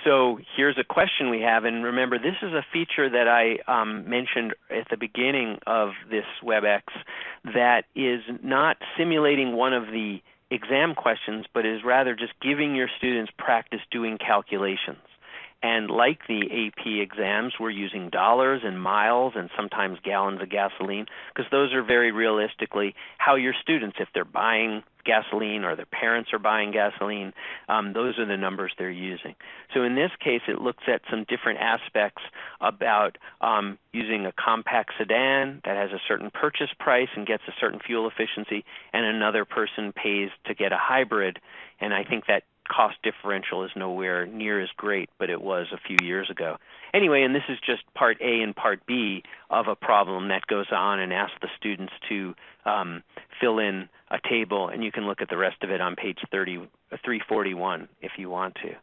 So here's a question we have, and remember, this is a feature that I mentioned at the beginning of this WebEx that is not simulating one of the exam questions, but is rather just giving your students practice doing calculations. And like the AP exams, we're using dollars and miles and sometimes gallons of gasoline, because those are very realistically how your students, if they're buying gasoline or their parents are buying gasoline, those are the numbers they're using. So in this case, it looks at some different aspects about using a compact sedan that has a certain purchase price and gets a certain fuel efficiency, and another person pays to get a hybrid. And I think that cost differential is nowhere near as great, but it was a few years ago. Anyway, and this is just part A and part B of a problem that goes on and asks the students to fill in a table, and you can look at the rest of it on page 341 if you want to.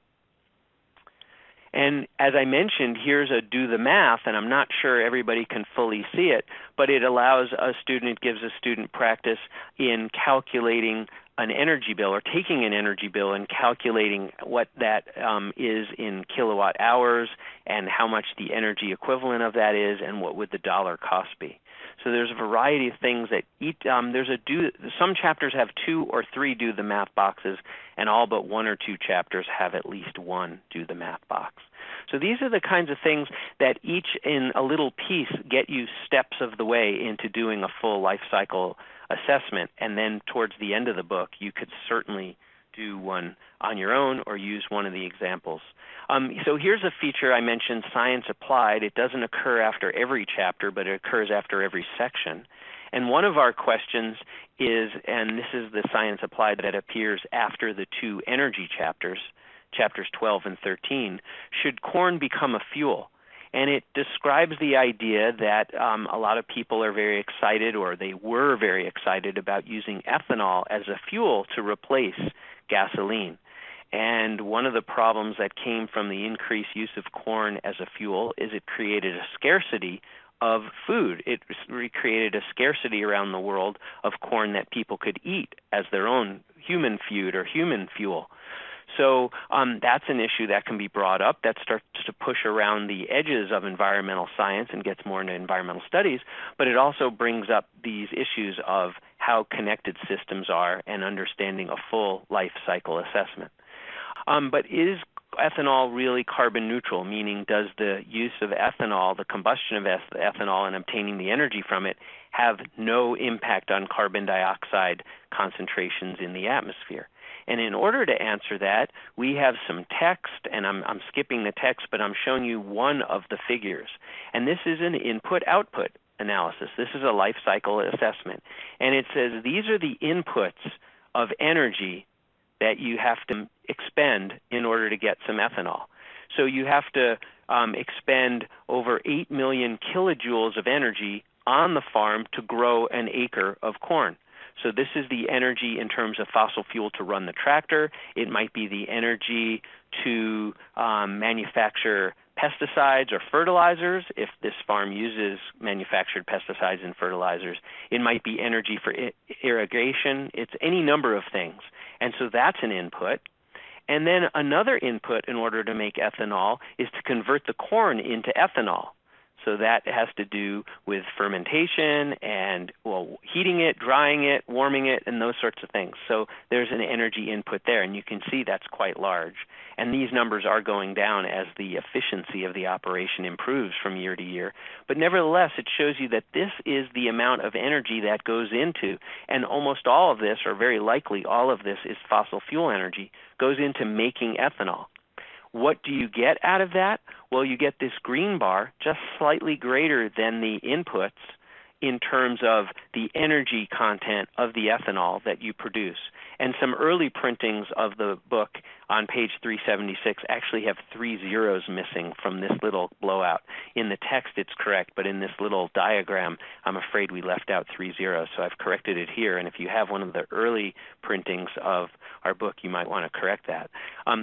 And as I mentioned, here's a do the math, and I'm not sure everybody can fully see it, but it allows a student, it gives a student practice in calculating an energy bill, or taking an energy bill and calculating what that is in kilowatt hours and how much the energy equivalent of that is and what would the dollar cost be. So there's a variety of things that some chapters have 2 or 3 do the math boxes, and all but 1 or 2 chapters have at least 1 do the math box. So these are the kinds of things that each in a little piece get you steps of the way into doing a full life cycle assessment, and then towards the end of the book you could certainly do one on your own or use one of the examples. So here's a feature I mentioned, Science Applied. It doesn't occur after every chapter, but it occurs after every section. And one of our questions is, and this is the Science Applied that appears after the 2 energy chapters, chapters 12 and 13, should corn become a fuel? And it describes the idea that a lot of people are very excited, or they were very excited about using ethanol as a fuel to replace gasoline. And one of the problems that came from the increased use of corn as a fuel is it created a scarcity of food. It recreated a scarcity around the world of corn that people could eat as their own human food or human fuel. So that's an issue that can be brought up that starts to push around the edges of environmental science and gets more into environmental studies, but it also brings up these issues of how connected systems are and understanding a full life cycle assessment. But is ethanol really carbon neutral, meaning does the use of ethanol, the combustion of ethanol and obtaining the energy from it, have no impact on carbon dioxide concentrations in the atmosphere? And in order to answer that, we have some text, and I'm skipping the text, but I'm showing you one of the figures. And this is an input-output analysis. This is a life cycle assessment. And it says these are the inputs of energy that you have to expend in order to get some ethanol. So you have to expend over 8 million kilojoules of energy on the farm to grow an acre of corn. So this is the energy in terms of fossil fuel to run the tractor. It might be the energy to manufacture pesticides or fertilizers if this farm uses manufactured pesticides and fertilizers. It might be energy for irrigation. It's any number of things. And so that's an input. And then another input in order to make ethanol is to convert the corn into ethanol. So that has to do with fermentation and, well, heating it, drying it, warming it, and those sorts of things. So there's an energy input there, and you can see that's quite large. And these numbers are going down as the efficiency of the operation improves from year to year. But nevertheless, it shows you that this is the amount of energy that goes into, and almost all of this, or very likely all of this, is fossil fuel energy, goes into making ethanol. What do you get out of that? Well, you get this green bar just slightly greater than the inputs in terms of the energy content of the ethanol that you produce. And some early printings of the book on page 376 actually have 3 zeros missing from this little blowout. In the text it's correct, but in this little diagram I'm afraid we left out 3 zeros, so I've corrected it here. And if you have one of the early printings of our book, you might want to correct that.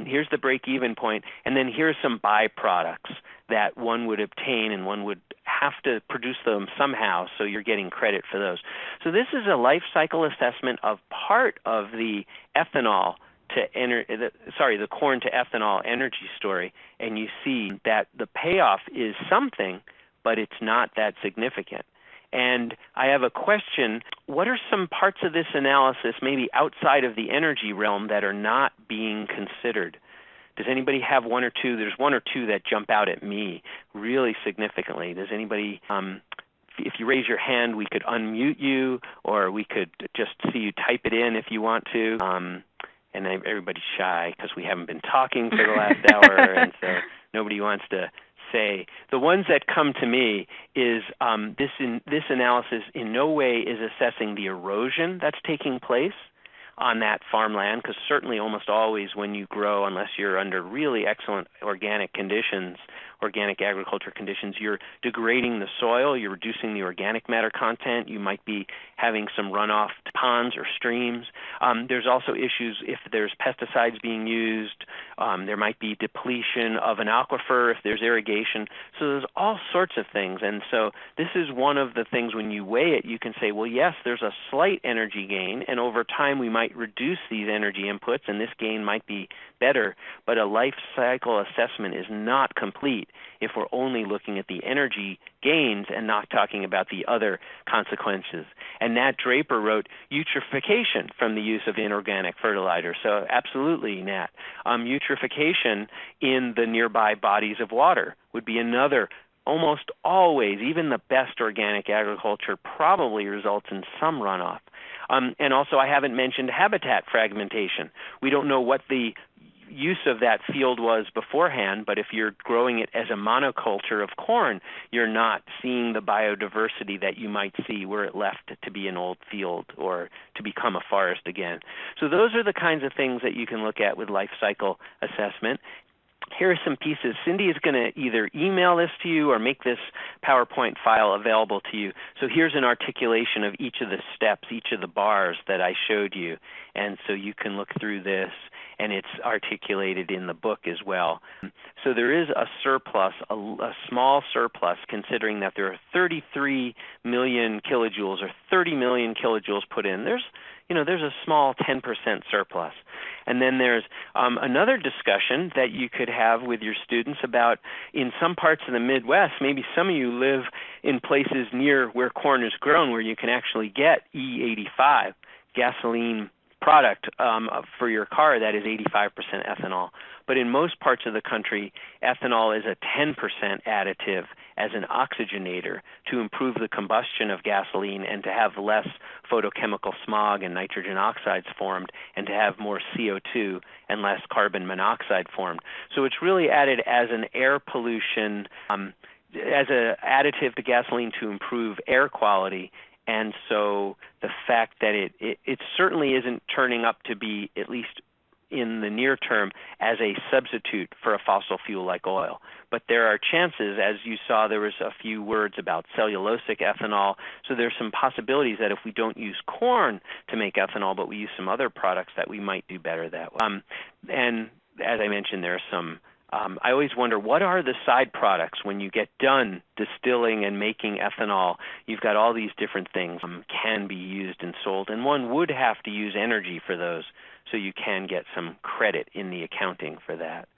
Here's the break-even point, and then here's some byproducts that one would obtain, and one would have to produce them somehow, so you're getting credit for those. So this is a life cycle assessment of part of the ethanol the corn to ethanol energy story, and you see that the payoff is something, but it's not that significant. And I have a question. What are some parts of this analysis, maybe outside of the energy realm, that are not being considered? Does anybody have one or two? There's one or two that jump out at me really significantly. Does anybody, if you raise your hand, we could unmute you, or we could just see you type it in if you want to. And everybody's shy because we haven't been talking for the last hour, and so nobody wants to say. The ones that come to me is this analysis in no way is assessing the erosion that's taking place on that farmland, because certainly almost always when you grow, unless you're under really excellent organic conditions, organic agriculture conditions, you're degrading the soil, you're reducing the organic matter content, you might be having some runoff to ponds or streams. There's also issues if there's pesticides being used, there might be depletion of an aquifer if there's irrigation. So there's all sorts of things. And so this is one of the things when you weigh it, you can say, well, yes, there's a slight energy gain, and over time we might reduce these energy inputs, and this gain might be better, but a life cycle assessment is not complete if we're only looking at the energy gains and not talking about the other consequences. And Nat Draper wrote eutrophication from the use of inorganic fertilizer. So absolutely, Nat. Eutrophication in the nearby bodies of water would be another. Almost always, even the best organic agriculture probably results in some runoff. And also, I haven't mentioned habitat fragmentation. We don't know what the use of that field was beforehand, but if you're growing it as a monoculture of corn, you're not seeing the biodiversity that you might see were it left to be an old field or to become a forest again. So those are the kinds of things that you can look at with life cycle assessment. Here are some pieces. Cindy is going to either email this to you or make this PowerPoint file available to you. So here's an articulation of each of the steps, each of the bars that I showed you. And so you can look through this, and it's articulated in the book as well. So there is a surplus, a small surplus, considering that there are 33 million kilojoules or 30 million kilojoules put in. There's a small 10% surplus. And then there's another discussion that you could have with your students about in some parts of the Midwest, maybe some of you live in places near where corn is grown where you can actually get E85, gasoline product for your car that is 85% ethanol. But in most parts of the country, ethanol is a 10% additive as an oxygenator to improve the combustion of gasoline and to have less photochemical smog and nitrogen oxides formed and to have more CO2 and less carbon monoxide formed. So it's really added as an air pollution, as an additive to gasoline to improve air quality. And so the fact that it certainly isn't turning up to be, at least in the near term, as a substitute for a fossil fuel like oil. But there are chances, as you saw, there was a few words about cellulosic ethanol. So there's some possibilities that if we don't use corn to make ethanol, but we use some other products, that we might do better that way. And as I mentioned, there are some I always wonder, what are the side products when you get done distilling and making ethanol? You've got all these different things can be used and sold, and one would have to use energy for those, so you can get some credit in the accounting for that.